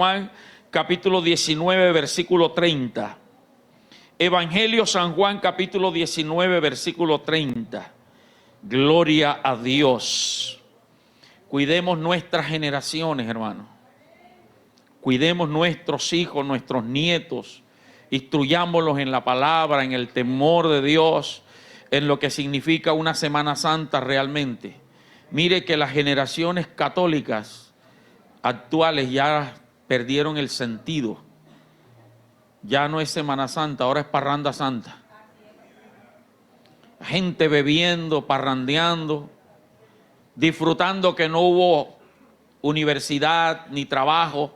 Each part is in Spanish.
Juan capítulo 19 versículo 30. Evangelio San Juan capítulo 19 versículo 30. Gloria a Dios. Cuidemos nuestras generaciones, hermanos. Cuidemos nuestros hijos, nuestros nietos. Instruyámoslos en la palabra, en el temor de Dios, en lo que significa una Semana Santa realmente. Mire que las generaciones católicas actuales ya perdieron el sentido. Ya no es Semana Santa, ahora es parranda santa. Gente bebiendo, parrandeando, disfrutando que no hubo universidad ni trabajo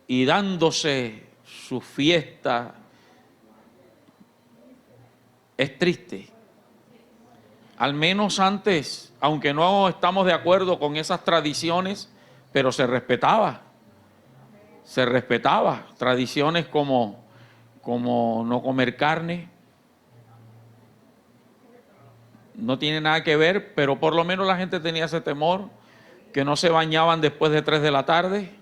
y dándose su fiesta. Es triste. Al menos antes, aunque no estamos de acuerdo con esas tradiciones, pero se respetaba. Se respetaba. Tradiciones como no comer carne. No tiene nada que ver, pero por lo menos la gente tenía ese temor, que no se bañaban después de 3 de la tarde.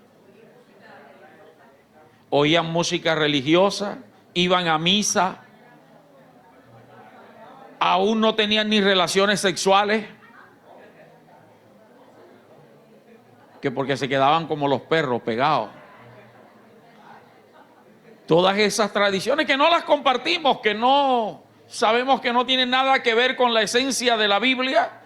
Oían música religiosa, iban a misa. Aún no tenían ni relaciones sexuales, que porque se quedaban como los perros pegados. Todas esas tradiciones que no las compartimos, que no sabemos que no tienen nada que ver con la esencia de la Biblia,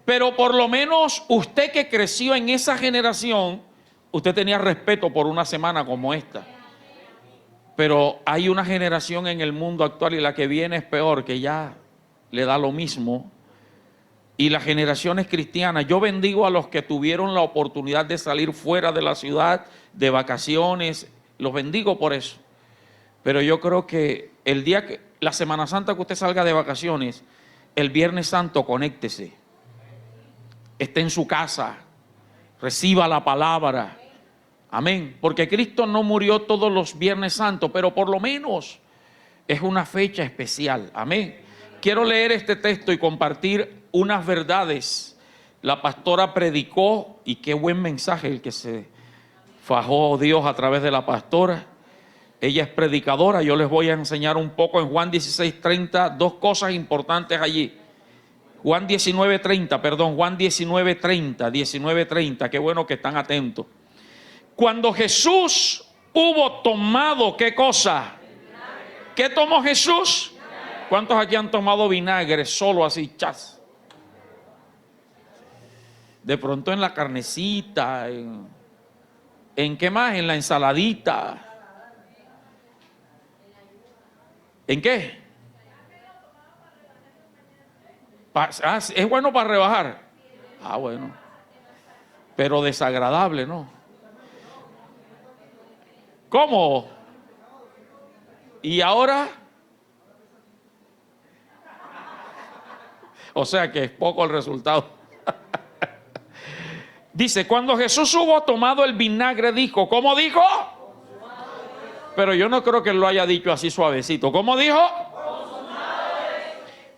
pero por lo menos usted que creció en esa generación, usted tenía respeto por una semana como esta. Pero hay una generación en el mundo actual y la que viene es peor, que ya le da lo mismo. Y las generaciones cristianas, yo bendigo a los que tuvieron la oportunidad de salir fuera de la ciudad, de vacaciones, los bendigo por eso. Pero yo creo que el día que, la Semana Santa que usted salga de vacaciones, el Viernes Santo, conéctese. Esté en su casa, reciba la palabra. Amén. Porque Cristo no murió todos los Viernes Santos, pero por lo menos es una fecha especial. Amén. Quiero leer este texto y compartir unas verdades. La pastora predicó, y qué buen mensaje el que se fajó Dios a través de la pastora. Ella es predicadora. Yo les voy a enseñar un poco en Juan 16:30, dos cosas importantes allí. Juan 19:30, qué bueno que están atentos. Cuando Jesús hubo tomado, ¿qué cosa? ¿Qué tomó Jesús? ¿Cuántos aquí han tomado vinagre solo así, chas? De pronto en la carnecita, ¿en qué más? En la ensaladita. ¿En qué? Es bueno para rebajar. Ah, bueno. Pero desagradable, ¿no? ¿Cómo? ¿Y ahora? O sea que es poco el resultado. Dice, cuando Jesús hubo tomado el vinagre, dijo, ¿cómo dijo? Pero yo no creo que él lo haya dicho así suavecito. ¿Cómo dijo?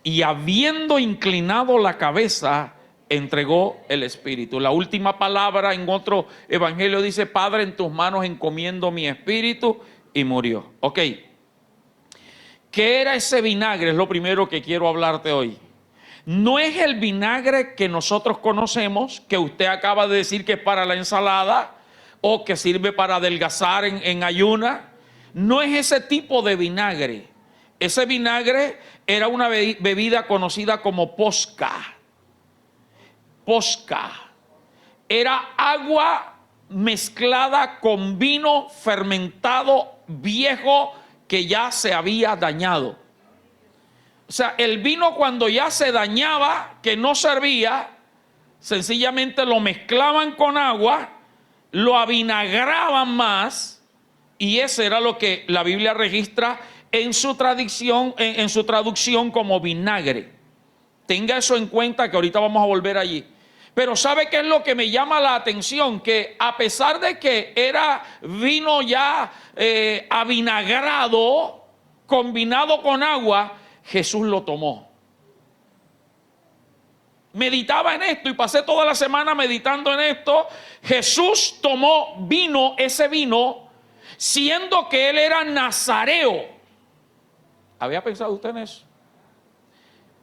Y habiendo inclinado la cabeza, entregó el espíritu. La última palabra en otro evangelio dice, Padre, en tus manos encomiendo mi espíritu, y murió. Ok. ¿Qué era ese vinagre? Es lo primero que quiero hablarte hoy. No es el vinagre que nosotros conocemos, que usted acaba de decir que es para la ensalada o que sirve para adelgazar en ayuna. No es ese tipo de vinagre. Ese vinagre era una bebida conocida como posca. Posca. Era agua mezclada con vino fermentado viejo que ya se había dañado. O sea, el vino cuando ya se dañaba, que no servía, sencillamente lo mezclaban con agua, lo avinagraban más, y ese era lo que la Biblia registra en su traducción como vinagre. Tenga eso en cuenta, que ahorita vamos a volver allí. Pero ¿sabe qué es lo que me llama la atención? Que a pesar de que era vino ya avinagrado, combinado con agua, Jesús lo tomó. meditaba en esto y pasé toda la semana meditando en esto. Jesús tomó ese vino, siendo que él era nazareo. ¿Había pensado usted en eso?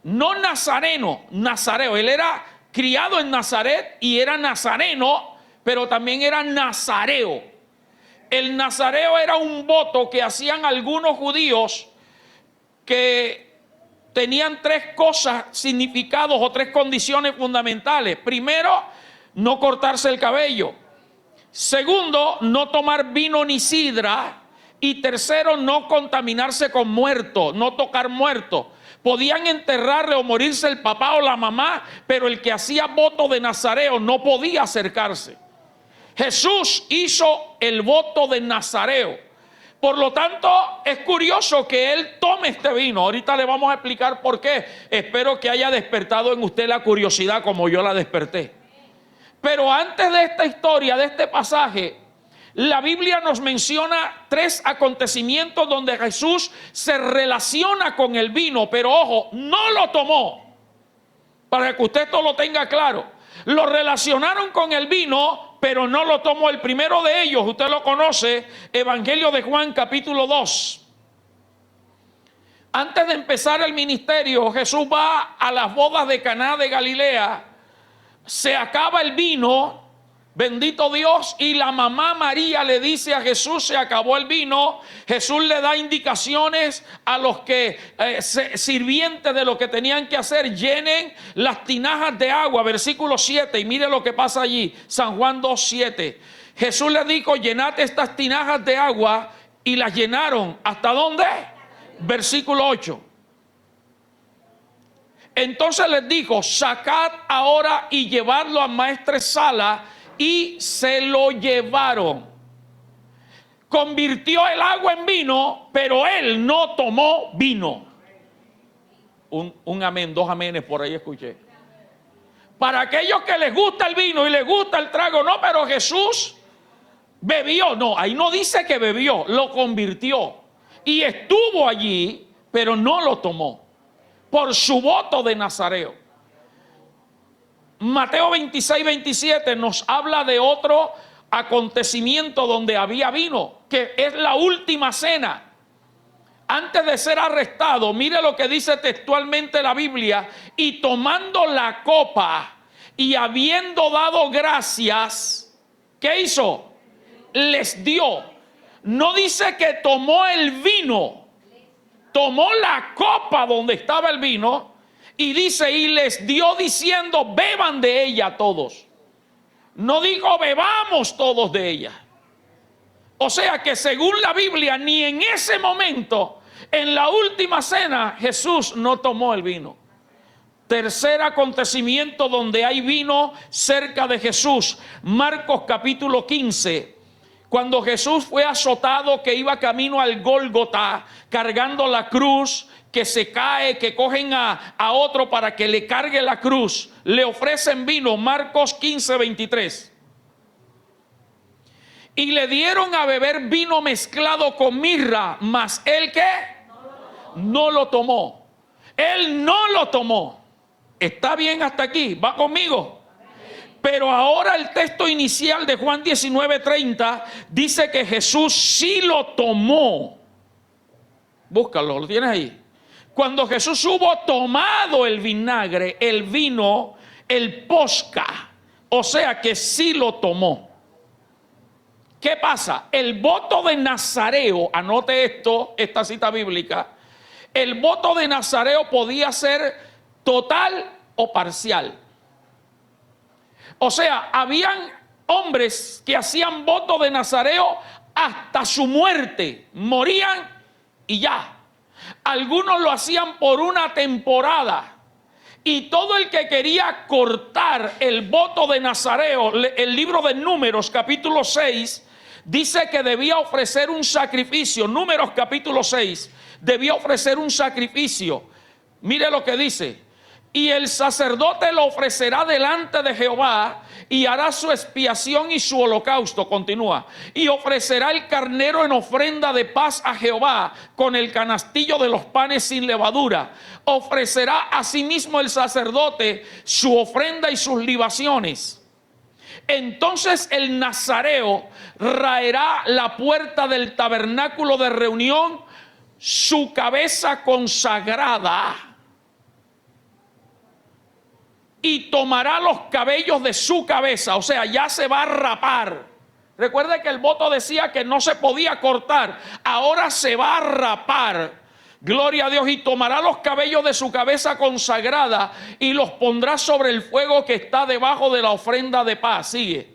No nazareno, nazareo. Él era criado en Nazaret y era nazareno, pero también era nazareo. El nazareo era un voto que hacían algunos judíos que tenían tres cosas, significados o tres condiciones fundamentales. Primero, no cortarse el cabello. Segundo, no tomar vino ni sidra. Y tercero, no contaminarse con muertos, no tocar muertos. Podían enterrarle o morirse el papá o la mamá, pero el que hacía voto de nazareo no podía acercarse. Jesús hizo el voto de nazareo. Por lo tanto, es curioso que él tome este vino. Ahorita le vamos a explicar por qué. Espero que haya despertado en usted la curiosidad como yo la desperté. Pero antes de esta historia, de este pasaje, la Biblia nos menciona tres acontecimientos donde Jesús se relaciona con el vino, pero ojo, no lo tomó. Para que usted esto lo tenga claro. Lo relacionaron con el vino, pero no lo tomó. El primero de ellos, usted lo conoce, Evangelio de Juan, capítulo 2. Antes de empezar el ministerio, Jesús va a las bodas de Caná de Galilea. Se acaba el vino. Bendito Dios, y la mamá María le dice a Jesús: se acabó el vino. Jesús le da indicaciones a los que sirvientes de lo que tenían que hacer: llenen las tinajas de agua, versículo 7, y mire lo que pasa allí, San Juan 2:7. Jesús le dijo: llenad estas tinajas de agua, y las llenaron. ¿Hasta dónde? Versículo 8. Entonces les dijo: sacad ahora y llevadlo a maestresala. Y se lo llevaron. Convirtió el agua en vino, pero él no tomó vino. Un amén, dos amenes por ahí escuché. Para aquellos que les gusta el vino y les gusta el trago, no, pero Jesús bebió. No, ahí no dice que bebió, lo convirtió. Y estuvo allí, pero no lo tomó. Por su voto de nazareo. Mateo 26-27 nos habla de otro acontecimiento donde había vino, que es la última cena. Antes de ser arrestado, mire lo que dice textualmente la Biblia: y tomando la copa y habiendo dado gracias, ¿qué hizo? Les dio. No dice que tomó el vino, tomó la copa donde estaba el vino. Y dice: y les dio diciendo: beban de ella todos. No dijo: bebamos todos de ella. O sea que según la Biblia, ni en ese momento, en la última cena, Jesús no tomó el vino. Tercer acontecimiento donde hay vino cerca de Jesús, Marcos capítulo 15. Cuando Jesús fue azotado, que iba camino al Gólgota, cargando la cruz, que se cae, que cogen a otro para que le cargue la cruz, le ofrecen vino. Marcos 15:23. Y le dieron a beber vino mezclado con mirra, mas él ¿qué? No lo tomó. Él no lo tomó. ¿Está bien hasta aquí? ¿Va conmigo? Pero ahora el texto inicial de Juan 19:30 dice que Jesús sí lo tomó. Búscalo, ¿lo tienes ahí? Cuando Jesús hubo tomado el vinagre, el vino, el posca, o sea que sí lo tomó. ¿Qué pasa? El voto de nazareo, anote esto, esta cita bíblica, el voto de nazareo podía ser total o parcial. O sea, habían hombres que hacían voto de nazareo hasta su muerte, morían y ya. Algunos lo hacían por una temporada. Y todo el que quería cortar el voto de nazareo, el libro de Números capítulo 6, dice que debía ofrecer un sacrificio. Números capítulo 6, debía ofrecer un sacrificio. Mire lo que dice: Y el sacerdote lo ofrecerá delante de Jehová y hará su expiación y su holocausto. Continúa. Y ofrecerá el carnero en ofrenda de paz a Jehová con el canastillo de los panes sin levadura. Ofrecerá asimismo el sacerdote su ofrenda y sus libaciones. Entonces el nazareo raerá la puerta del tabernáculo de reunión, su cabeza consagrada, y tomará los cabellos de su cabeza, o sea, ya se va a rapar. Recuerde que el voto decía que no se podía cortar, ahora se va a rapar. Gloria a Dios. Y tomará los cabellos de su cabeza consagrada y los pondrá sobre el fuego que está debajo de la ofrenda de paz. Sigue.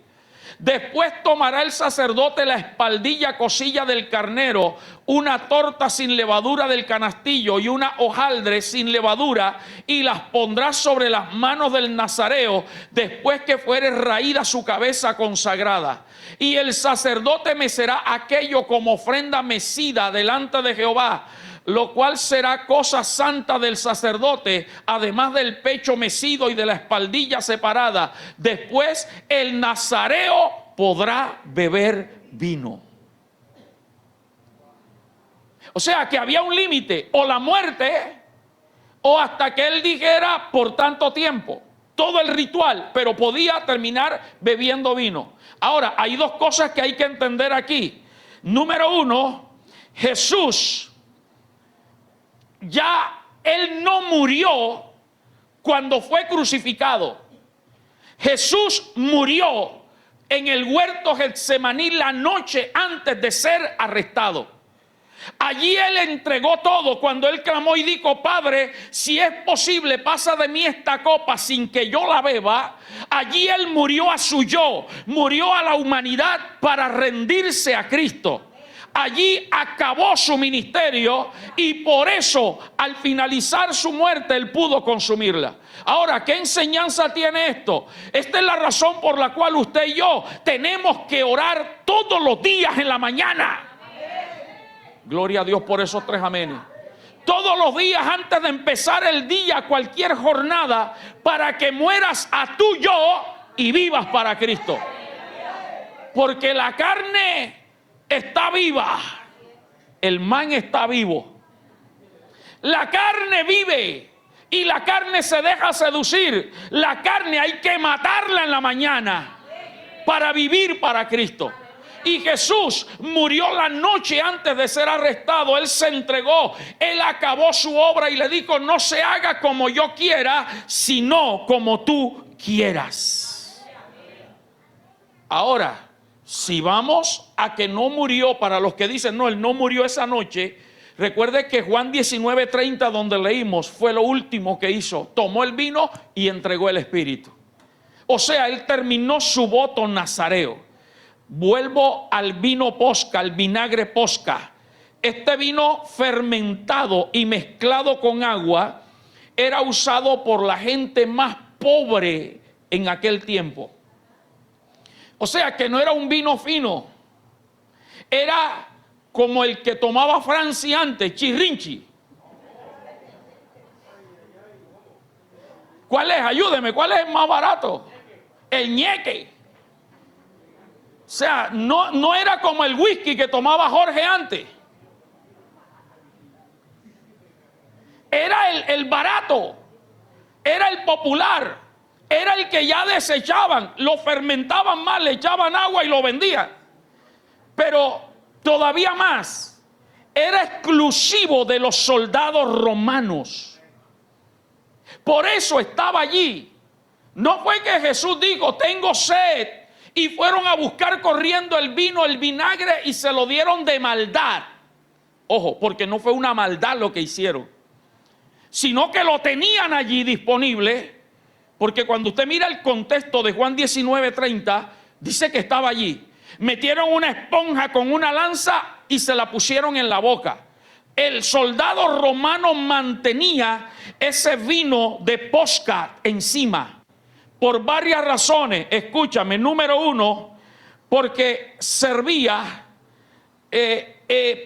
Después tomará el sacerdote la espaldilla cocilla del carnero, una torta sin levadura del canastillo y una hojaldre sin levadura, y las pondrá sobre las manos del nazareo después que fuere raída su cabeza consagrada. Y el sacerdote mecerá aquello como ofrenda mecida delante de Jehová, lo cual será cosa santa del sacerdote, además del pecho mecido y de la espaldilla separada. Después el nazareo podrá beber vino. O sea que había un límite, o la muerte, o hasta que él dijera por tanto tiempo. Todo el ritual, pero podía terminar bebiendo vino. Ahora, hay dos cosas que hay que entender aquí. Número uno, Jesús, ya él no murió cuando fue crucificado. Jesús murió en el huerto Getsemaní la noche antes de ser arrestado. Allí él entregó todo cuando él clamó y dijo: Padre, si es posible, pasa de mí esta copa sin que yo la beba. Allí él murió a su yo, murió a la humanidad para rendirse a Cristo. Allí acabó su ministerio y por eso al finalizar su muerte él pudo consumirla. Ahora, ¿qué enseñanza tiene esto? Esta es la razón por la cual usted y yo tenemos que orar todos los días en la mañana. Gloria a Dios por esos tres amenes. Todos los días antes de empezar el día, cualquier jornada, para que mueras a tu yo y vivas para Cristo. Porque la carne está viva, el man está vivo. La carne vive y la carne se deja seducir. La carne hay que matarla en la mañana para vivir para Cristo. Y Jesús murió la noche antes de ser arrestado. Él se entregó, él acabó su obra y le dijo: no se haga como yo quiera, sino como tú quieras. Ahora, si vamos a que no murió, para los que dicen no, él no murió esa noche, recuerde que Juan 19:30, donde leímos, fue lo último que hizo. Tomó el vino y entregó el Espíritu. O sea, él terminó su voto nazareo. Vuelvo al vino posca, al vinagre posca. Este vino fermentado y mezclado con agua era usado por la gente más pobre en aquel tiempo. O sea que no era un vino fino, era como el que tomaba Francia antes, chirrinchi. ¿Cuál es? Ayúdeme, ¿cuál es el más barato? El ñeque. O sea, no era como el whisky que tomaba Jorge antes. Era el barato, era el popular. Era el que ya desechaban, lo fermentaban más, le echaban agua y lo vendían. Pero todavía más, era exclusivo de los soldados romanos. Por eso estaba allí. No fue que Jesús dijo: tengo sed, y fueron a buscar corriendo el vino, el vinagre, y se lo dieron de maldad. Ojo, porque no fue una maldad lo que hicieron, sino que lo tenían allí disponible. Porque cuando usted mira el contexto de Juan 19:30, dice que estaba allí. Metieron una esponja con una lanza y se la pusieron en la boca. El soldado romano mantenía ese vino de posca encima por varias razones. Escúchame, número uno, porque servía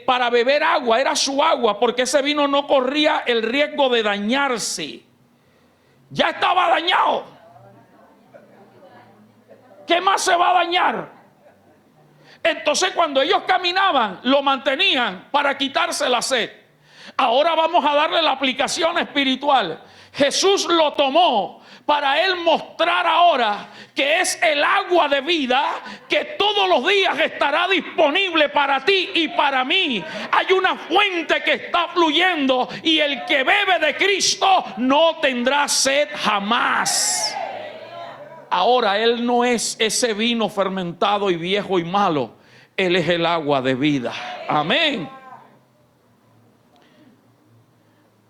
para beber agua, era su agua, porque ese vino no corría el riesgo de dañarse. Ya estaba dañado. ¿Qué más se va a dañar? Entonces cuando ellos caminaban, lo mantenían para quitarse la sed. Ahora vamos a darle la aplicación espiritual. Jesús lo tomó para él mostrar ahora que es el agua de vida que todos los días estará disponible para ti y para mí. Hay una fuente que está fluyendo y el que bebe de Cristo no tendrá sed jamás. Ahora él no es ese vino fermentado y viejo y malo. Él es el agua de vida. Amén.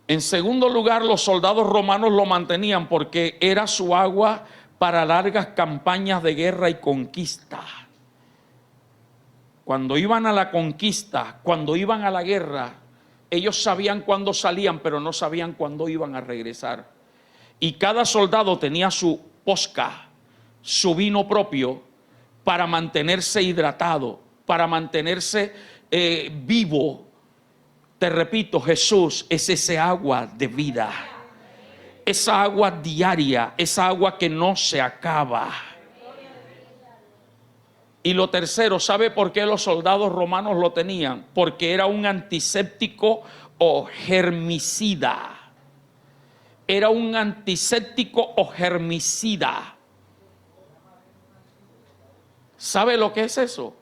En segundo lugar, los soldados romanos lo mantenían porque era su agua para largas campañas de guerra y conquista. Cuando iban a la conquista, cuando iban a la guerra, ellos sabían cuándo salían, pero no sabían cuándo iban a regresar. Y cada soldado tenía su posca, su vino propio, para mantenerse hidratado, para mantenerse vivo. Te repito, Jesús es ese agua de vida, esa agua diaria, esa agua que no se acaba. Y lo tercero, ¿sabe por qué los soldados romanos lo tenían? Porque era un antiséptico o germicida. Era un antiséptico o germicida. ¿Sabe lo que es eso?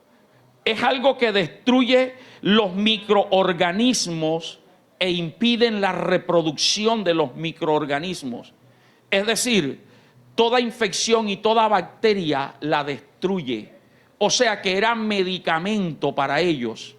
Es algo que destruye los microorganismos e impiden la reproducción de los microorganismos. Es decir, toda infección y toda bacteria la destruye. O sea que era medicamento para ellos.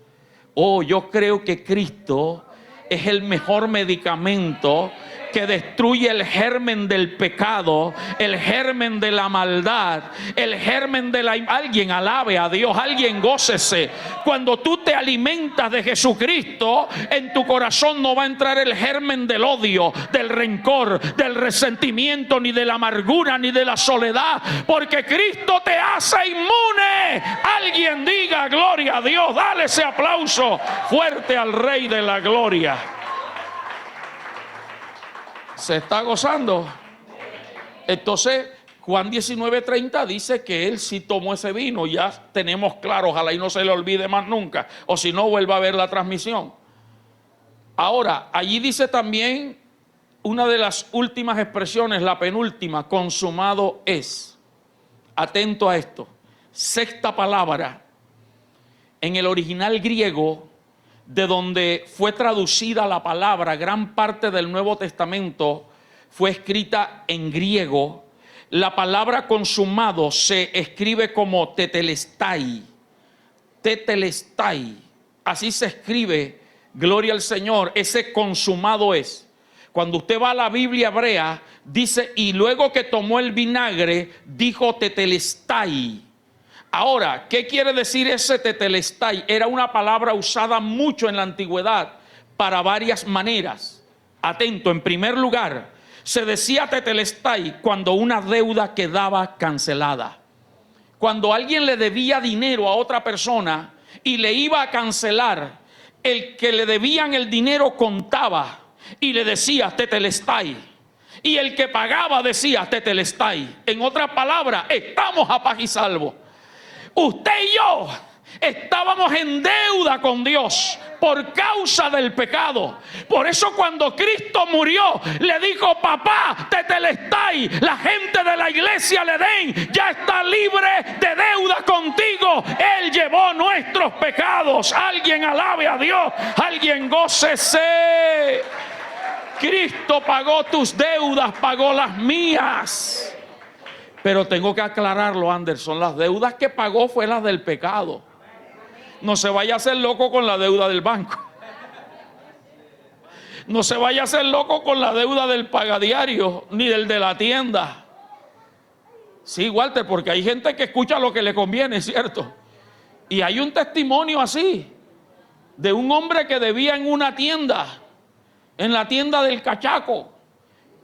Oh, yo creo que Cristo es el mejor medicamento que destruye el germen del pecado, el germen de la maldad, el germen de la... Alguien alabe a Dios, alguien gócese. Cuando tú te alimentas de Jesucristo, en tu corazón no va a entrar el germen del odio, del rencor, del resentimiento, ni de la amargura, ni de la soledad, porque Cristo te hace inmune. Alguien diga gloria a Dios, dale ese aplauso fuerte al Rey de la Gloria. ¿Se está gozando? Entonces, Juan 19:30 dice que él sí tomó ese vino. Ya tenemos claro, ojalá y no se le olvide más nunca. O si no, vuelva a ver la transmisión. Ahora, allí dice también una de las últimas expresiones, la penúltima, consumado es. Atento a esto. Sexta palabra. En el original griego, de donde fue traducida la palabra, gran parte del Nuevo Testamento fue escrita en griego. La palabra consumado se escribe como tetelestai. Tetelestai. Así se escribe, gloria al Señor, ese consumado es. Cuando usted va a la Biblia hebrea, dice, y luego que tomó el vinagre, dijo tetelestai. Ahora, ¿qué quiere decir ese tetelestai? Era una palabra usada mucho en la antigüedad para varias maneras. Atento, en primer lugar, se decía tetelestai cuando una deuda quedaba cancelada. Cuando alguien le debía dinero a otra persona y le iba a cancelar, el que le debían el dinero contaba y le decía tetelestai. Y el que pagaba decía tetelestai. En otras palabras, estamos a paz y salvo. Usted y yo estábamos en deuda con Dios por causa del pecado. Por eso cuando Cristo murió, le dijo, papá, tetelestai, la gente de la iglesia le den, ya está libre de deuda contigo. Él llevó nuestros pecados. Alguien alabe a Dios, alguien gócese. Cristo pagó tus deudas, pagó las mías. Pero tengo que aclararlo, Anderson, las deudas que pagó fue las del pecado. No se vaya a hacer loco con la deuda del banco. No se vaya a hacer loco con la deuda del pagadiario, ni del de la tienda. Sí, Walter, porque hay gente que escucha lo que le conviene, ¿cierto? Y hay un testimonio así, de un hombre que debía en una tienda, en la tienda del cachaco,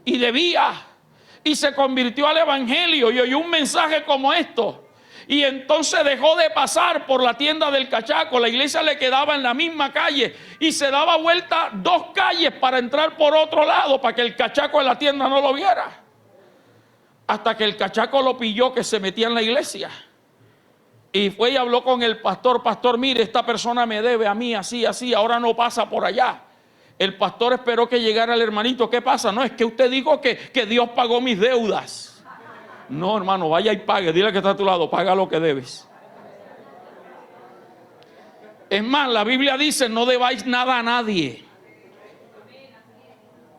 y debía, y se convirtió al evangelio y oyó un mensaje como esto. Y entonces dejó de pasar por la tienda del cachaco. La iglesia le quedaba en la misma calle y se daba vuelta 2 calles para entrar por otro lado, para que el cachaco de la tienda no lo viera. Hasta que el cachaco lo pilló que se metía en la iglesia. Y fue y habló con el pastor. Pastor, mire, esta persona me debe a mí así, así, ahora no pasa por allá. El pastor esperó que llegara el hermanito. ¿Qué pasa? No, es que usted dijo que Dios pagó mis deudas. No, hermano, vaya y pague. Dile que está a tu lado, paga lo que debes. Es más, la Biblia dice, no debáis nada a nadie.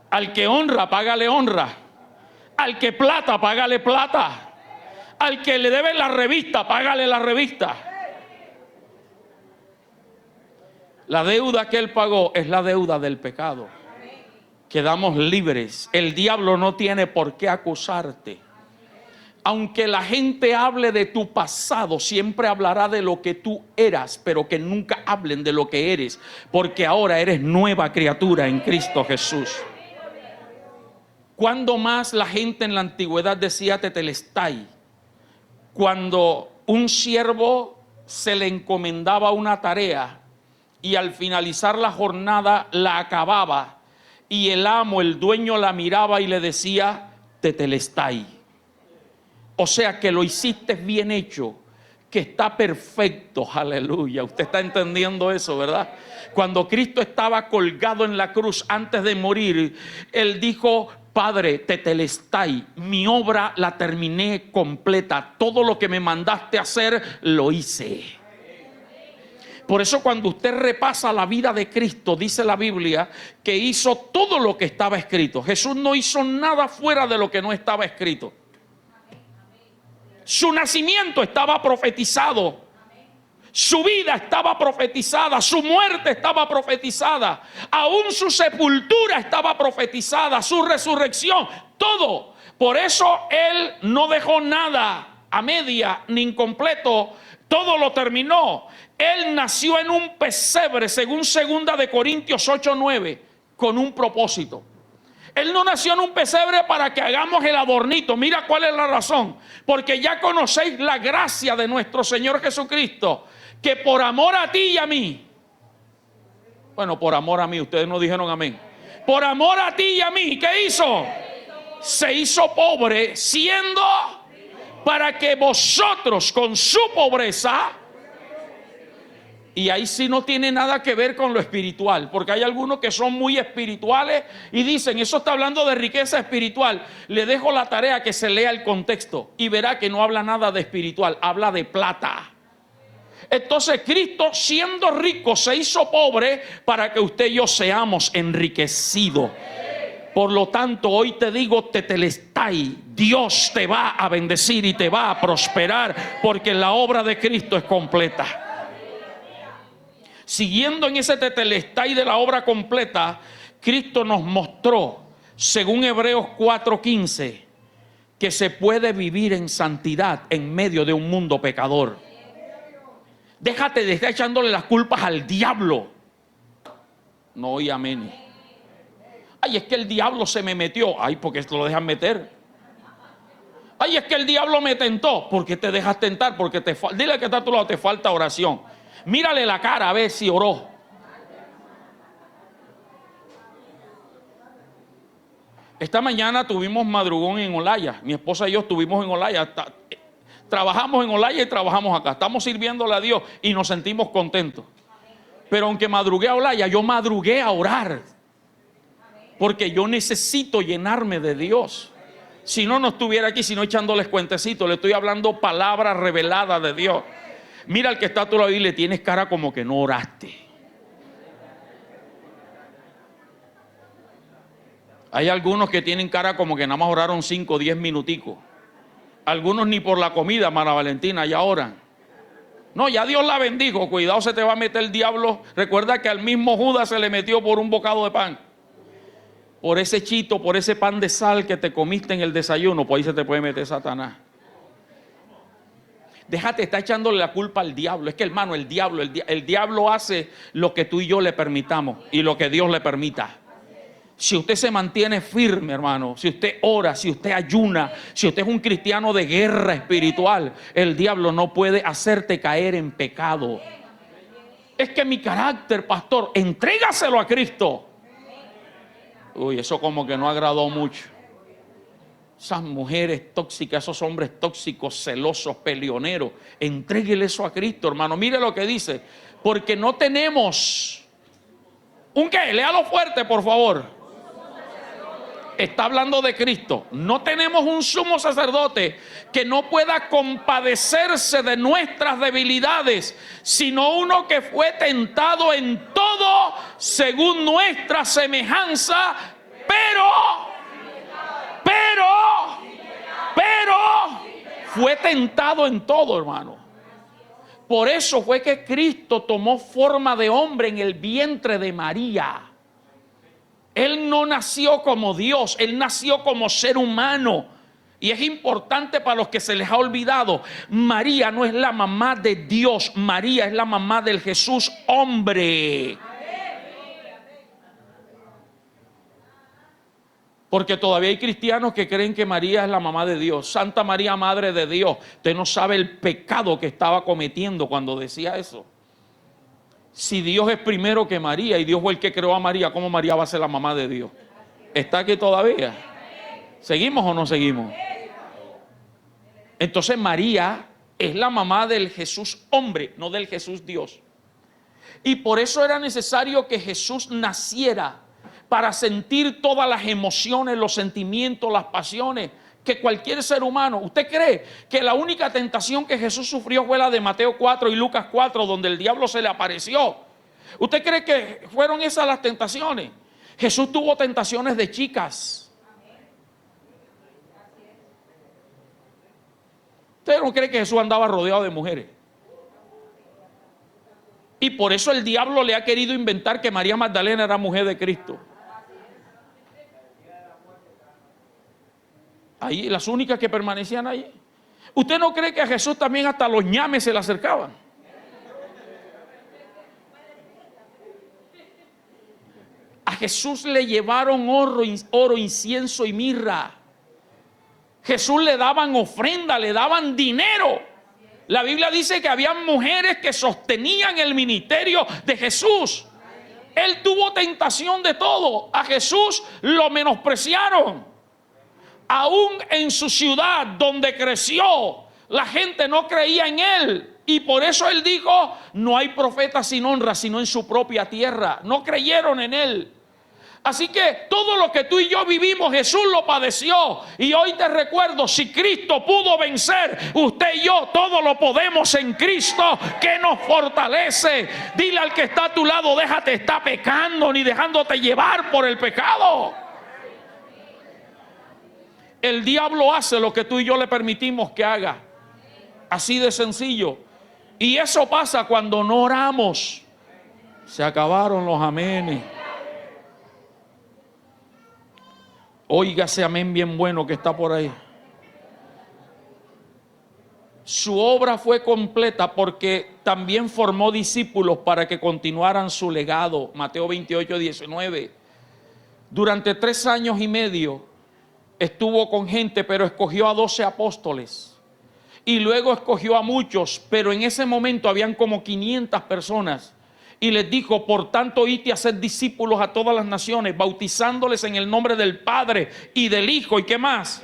Al que honra, págale honra. Al que plata, págale plata. Al que le debe la revista, págale la revista. La deuda que él pagó es la deuda del pecado. Quedamos libres. El diablo no tiene por qué acusarte. Aunque la gente hable de tu pasado, siempre hablará de lo que tú eras, pero que nunca hablen de lo que eres, porque ahora eres nueva criatura en Cristo Jesús. ¿Cuándo más la gente en la antigüedad decía tetelestai? Cuando un siervo se le encomendaba una tarea y al finalizar la jornada la acababa y el amo, el dueño, la miraba y le decía tetelestai. O sea que lo hiciste bien hecho, que está perfecto, aleluya. Usted está entendiendo eso, ¿verdad? Cuando Cristo estaba colgado en la cruz antes de morir, Él dijo: Padre, tetelestai, mi obra la terminé completa. Todo lo que me mandaste hacer, lo hice. Por eso cuando usted repasa la vida de Cristo, dice la Biblia que hizo todo lo que estaba escrito. Jesús no hizo nada fuera de lo que no estaba escrito. Su nacimiento estaba profetizado. Su vida estaba profetizada, su muerte estaba profetizada, aún su sepultura estaba profetizada, su resurrección, todo. Por eso Él no dejó nada a media ni incompleto, todo lo terminó. Él nació en un pesebre, según 2 de Corintios 8:9, con un propósito. Él no nació en un pesebre para que hagamos el adornito. Mira cuál es la razón. Porque ya conocéis la gracia de nuestro Señor Jesucristo, que por amor a ti y a mí, bueno, por amor a mí, ustedes no dijeron amén. Por amor a ti y a mí, ¿qué hizo? Se hizo pobre, siendo para que vosotros con su pobreza. Y ahí sí no tiene nada que ver con lo espiritual, porque hay algunos que son muy espirituales y dicen, eso está hablando de riqueza espiritual. Le dejo la tarea que se lea el contexto y verá que no habla nada de espiritual, habla de plata. Entonces Cristo, siendo rico, se hizo pobre para que usted y yo seamos enriquecidos. Por lo tanto, hoy te digo, tetelestai, Dios te va a bendecir y te va a prosperar, porque la obra de Cristo es completa. Siguiendo en ese tetelestai de la obra completa, Cristo nos mostró, según Hebreos 4:15, que se puede vivir en santidad en medio de un mundo pecador. Déjate de estar echándole las culpas al diablo. No, oye, amén. Ay, es que el diablo se me metió. Ay, ¿por qué te lo dejan meter? Ay, es que el diablo me tentó. ¿Por qué te dejas tentar? Porque dile que está a tu lado, te falta oración. Mírale la cara a ver si oró. Esta mañana tuvimos madrugón en Olaya. Mi esposa y yo estuvimos en Olaya. Trabajamos en Olaya y trabajamos acá. Estamos sirviéndole a Dios y nos sentimos contentos. Pero aunque madrugué a Olaya, yo madrugué a orar. Porque yo necesito llenarme de Dios. Si no, no estuviera aquí, sino echándoles cuentecitos. Le estoy hablando palabras reveladas de Dios. Mira al que está a tu lado y le tienes cara como que no oraste. Hay algunos que tienen cara como que nada más oraron 5 o 10 minuticos. Algunos ni por la comida, Mara Valentina, ya oran. No, ya Dios la bendijo. Cuidado, se te va a meter el diablo. Recuerda que al mismo Judas se le metió por un bocado de pan. Por ese chito, por ese pan de sal que te comiste en el desayuno, por ahí se te puede meter Satanás. Déjate, está echándole la culpa al diablo. Es que, hermano, el diablo hace lo que tú y yo le permitamos y lo que Dios le permita. Si usted se mantiene firme, hermano, si usted ora, si usted ayuna, si usted es un cristiano de guerra espiritual, el diablo no puede hacerte caer en pecado. Es que mi carácter, pastor, entrégaselo a Cristo. Uy, eso como que no agradó mucho. Esas mujeres tóxicas, esos hombres tóxicos, celosos, peleoneros, entréguele eso a Cristo, hermano. Mire lo que dice, porque no tenemos un qué, léalo fuerte, por favor. Está hablando de Cristo. No tenemos un sumo sacerdote que no pueda compadecerse de nuestras debilidades, sino uno que fue tentado en todo según nuestra semejanza, pero fue tentado en todo, hermano. Por eso fue que Cristo tomó forma de hombre en el vientre de María. Él no nació como Dios, Él nació como ser humano. Y es importante para los que se les ha olvidado, María no es la mamá de Dios, María es la mamá del Jesús hombre. Porque todavía hay cristianos que creen que María es la mamá de Dios. Santa María, Madre de Dios. Usted no sabe el pecado que estaba cometiendo cuando decía eso. Si Dios es primero que María y Dios fue el que creó a María, ¿cómo María va a ser la mamá de Dios? ¿Está aquí todavía? ¿Seguimos o no seguimos? Entonces María es la mamá del Jesús hombre, no del Jesús Dios. Y por eso era necesario que Jesús naciera, para sentir todas las emociones, los sentimientos, las pasiones que cualquier ser humano. ¿Usted cree que la única tentación que Jesús sufrió fue la de Mateo 4 y Lucas 4, donde el diablo se le apareció? ¿Usted cree que fueron esas las tentaciones? Jesús tuvo tentaciones de chicas. ¿Usted no cree que Jesús andaba rodeado de mujeres? Y por eso el diablo le ha querido inventar que María Magdalena era mujer de Cristo. Ahí, las únicas que permanecían ahí. ¿Usted no cree que a Jesús también hasta los ñames se le acercaban? A Jesús le llevaron oro, incienso y mirra. Jesús le daban ofrenda, le daban dinero. La Biblia dice que había mujeres que sostenían el ministerio de Jesús. Él tuvo tentación de todo. A Jesús lo menospreciaron. Aún en su ciudad donde creció, la gente no creía en él. Y por eso él dijo, no hay profeta sin honra, sino en su propia tierra. No creyeron en él. Así que todo lo que tú y yo vivimos, Jesús lo padeció. Y hoy te recuerdo, si Cristo pudo vencer, usted y yo todo lo podemos en Cristo que nos fortalece. Dile al que está a tu lado, déjate estar pecando ni dejándote llevar por el pecado. El diablo hace lo que tú y yo le permitimos que haga. Así de sencillo. Y eso pasa cuando no oramos. Se acabaron los amenes. Oiga ese amén bien bueno que está por ahí. Su obra fue completa porque también formó discípulos para que continuaran su legado. Mateo 28, 19. Durante 3 años y medio estuvo con gente, pero escogió a 12 apóstoles. Y luego escogió a muchos, pero en ese momento habían como 500 personas. Y les dijo, por tanto, id y haced discípulos a todas las naciones, bautizándoles en el nombre del Padre y del Hijo. ¿Y qué más?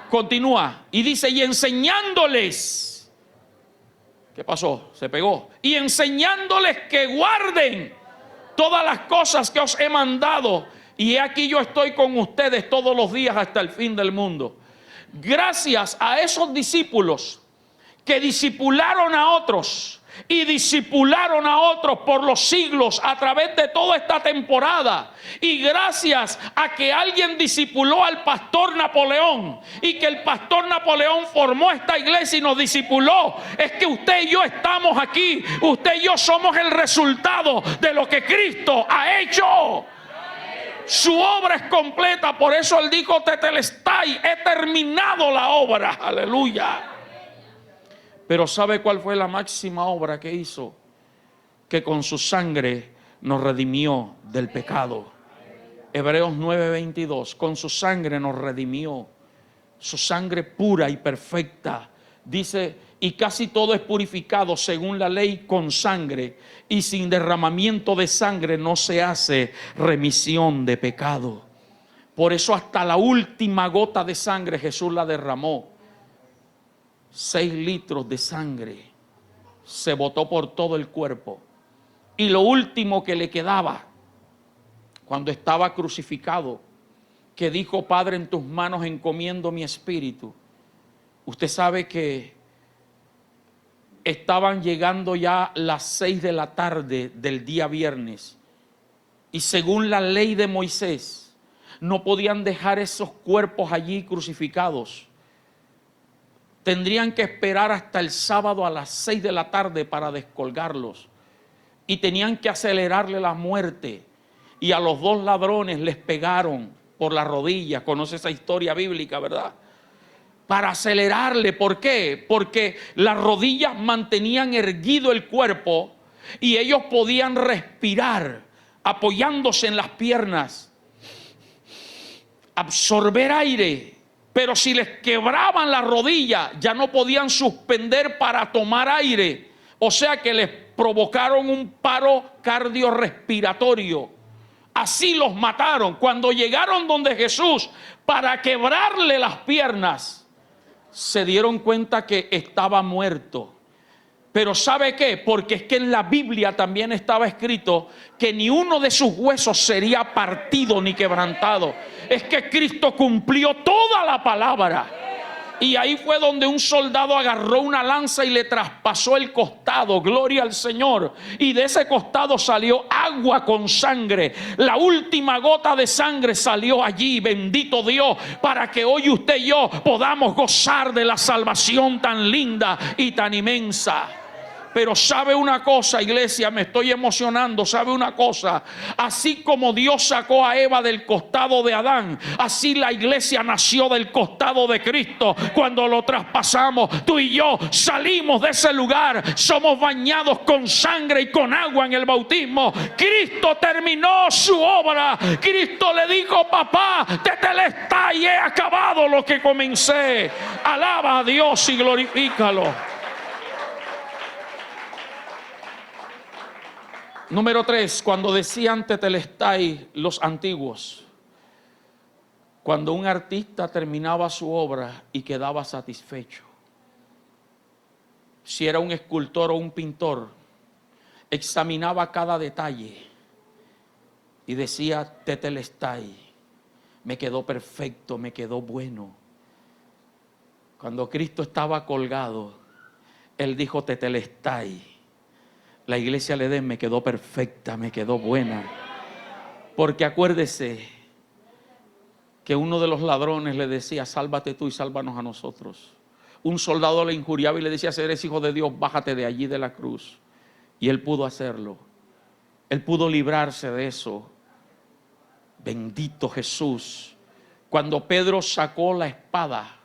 Continúa. Y dice, y enseñándoles. ¿Qué pasó? Se pegó. Y enseñándoles que guarden todas las cosas que os he mandado. Y aquí yo estoy con ustedes todos los días hasta el fin del mundo. Gracias a esos discípulos que discipularon a otros y discipularon a otros por los siglos a través de toda esta temporada, y gracias a que alguien discipuló al pastor Napoleón y que el pastor Napoleón formó esta iglesia y nos discipuló, es que usted y yo estamos aquí. Usted y yo somos el resultado de lo que Cristo ha hecho. Su obra es completa, por eso él dijo, tetelestai, he terminado la obra, aleluya. Pero ¿sabe cuál fue la máxima obra que hizo? Que con su sangre nos redimió del pecado. Hebreos 9:22, con su sangre nos redimió, su sangre pura y perfecta. Dice, y casi todo es purificado según la ley con sangre, y sin derramamiento de sangre no se hace remisión de pecado. Por eso hasta la última gota de sangre Jesús la derramó. 6 litros de sangre se botó por todo el cuerpo. Y lo último que le quedaba, cuando estaba crucificado, que dijo: Padre, en tus manos encomiendo mi espíritu. Usted sabe que estaban llegando ya las 6 de la tarde del día viernes. Y según la ley de Moisés, no podían dejar esos cuerpos allí crucificados. Tendrían que esperar hasta el sábado a las 6 de la tarde para descolgarlos. Y tenían que acelerarle la muerte. Y a los 2 ladrones les pegaron por la rodilla. Conoce esa historia bíblica, ¿verdad? Para acelerarle. ¿Por qué? Porque las rodillas mantenían erguido el cuerpo y ellos podían respirar apoyándose en las piernas, absorber aire. Pero si les quebraban la rodilla, ya no podían suspender para tomar aire. O sea que les provocaron un paro cardiorrespiratorio. Así los mataron. Cuando llegaron donde Jesús para quebrarle las piernas, se dieron cuenta que estaba muerto. Pero ¿sabe qué? Porque es que en la Biblia también estaba escrito que ni uno de sus huesos sería partido ni quebrantado. Es que Cristo cumplió toda la palabra. Y ahí fue donde un soldado agarró una lanza y le traspasó el costado. Gloria al Señor. Y de ese costado salió agua con sangre. La última gota de sangre salió allí. Bendito Dios. Para que hoy usted y yo podamos gozar de la salvación tan linda y tan inmensa. Pero sabe una cosa, iglesia, me estoy emocionando. Sabe una cosa, así como Dios sacó a Eva del costado de Adán, así la iglesia nació del costado de Cristo. Cuando lo traspasamos, tú y yo salimos de ese lugar, somos bañados con sangre y con agua en el bautismo. Cristo terminó su obra. Cristo le dijo: papá, tetelestai, he acabado lo que comencé. Alaba a Dios y glorifícalo. Número 3, cuando decían tetelestai los antiguos, cuando un artista terminaba su obra y quedaba satisfecho, si era un escultor o un pintor, examinaba cada detalle y decía: tetelestai, me quedó perfecto, me quedó bueno. Cuando Cristo estaba colgado, Él dijo: tetelestai. La iglesia le den, me quedó perfecta, me quedó buena. Porque acuérdese que uno de los ladrones le decía: sálvate tú y sálvanos a nosotros. Un soldado le injuriaba y le decía: si eres hijo de Dios, bájate de allí de la cruz. Y él pudo hacerlo. Él pudo librarse de eso. Bendito Jesús. Cuando Pedro sacó la espada,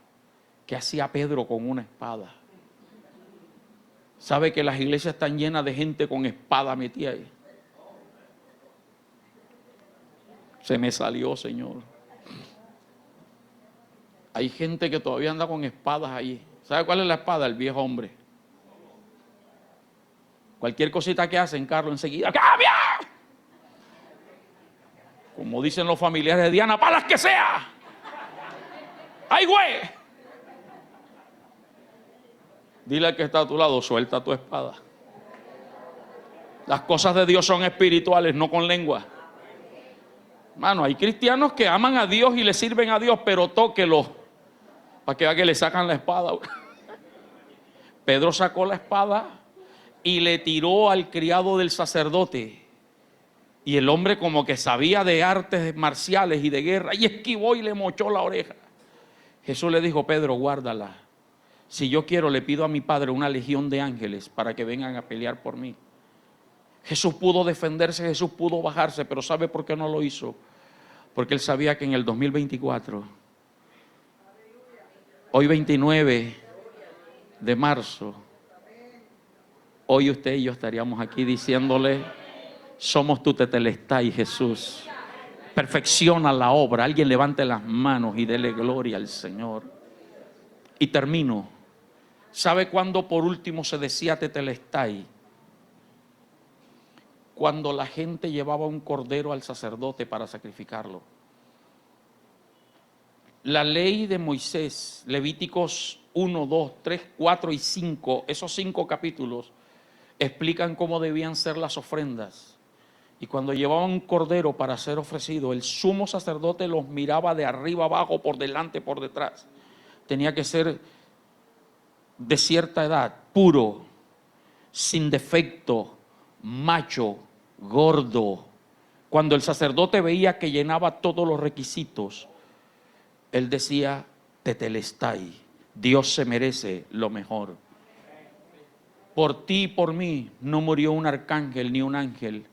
¿qué hacía Pedro con una espada? ¿Sabe que las iglesias están llenas de gente con espada metida ahí? Se me salió, Señor. Hay gente que todavía anda con espadas ahí. ¿Sabe cuál es la espada? El viejo hombre. Cualquier cosita que hacen, Carlos, enseguida ¡cambia! Como dicen los familiares de Diana, ¡para las que sea! ¡Ay, güey! Dile al que está a tu lado: suelta tu espada. Las cosas de Dios son espirituales, no con lengua. Mano, hay cristianos que aman a Dios y le sirven a Dios, pero tóquelo para que vea que le sacan la espada. Pedro sacó la espada y le tiró al criado del sacerdote. Y el hombre, como que sabía de artes marciales y de guerra, y esquivó y le mochó la oreja. Jesús le dijo: Pedro, guárdala. Si yo quiero, le pido a mi Padre una legión de ángeles para que vengan a pelear por mí. Jesús pudo defenderse, Jesús pudo bajarse, pero ¿sabe por qué no lo hizo? Porque Él sabía que en el 2024, hoy 29 de marzo, hoy usted y yo estaríamos aquí diciéndole: somos tu tetelestai, Jesús. Perfecciona la obra. Alguien levante las manos y dele gloria al Señor. Y termino. ¿Sabe cuándo por último se decía tetelestai? Cuando la gente llevaba un cordero al sacerdote para sacrificarlo. La ley de Moisés, Levíticos 1, 2, 3, 4 y 5, esos 5 capítulos explican cómo debían ser las ofrendas. Y cuando llevaban un cordero para ser ofrecido, el sumo sacerdote los miraba de arriba abajo, por delante, por detrás. Tenía que ser de cierta edad, puro, sin defecto, macho, gordo. Cuando el sacerdote veía que llenaba todos los requisitos, él decía, tetelestai, Dios se merece lo mejor. Por ti y por mí no murió un arcángel ni un ángel,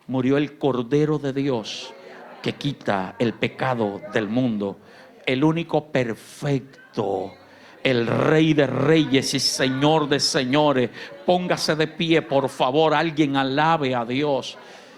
murió el Cordero de Dios que quita el pecado del mundo, el único perfecto, el Rey de Reyes y Señor de Señores. Póngase de pie, por favor, alguien alabe a Dios.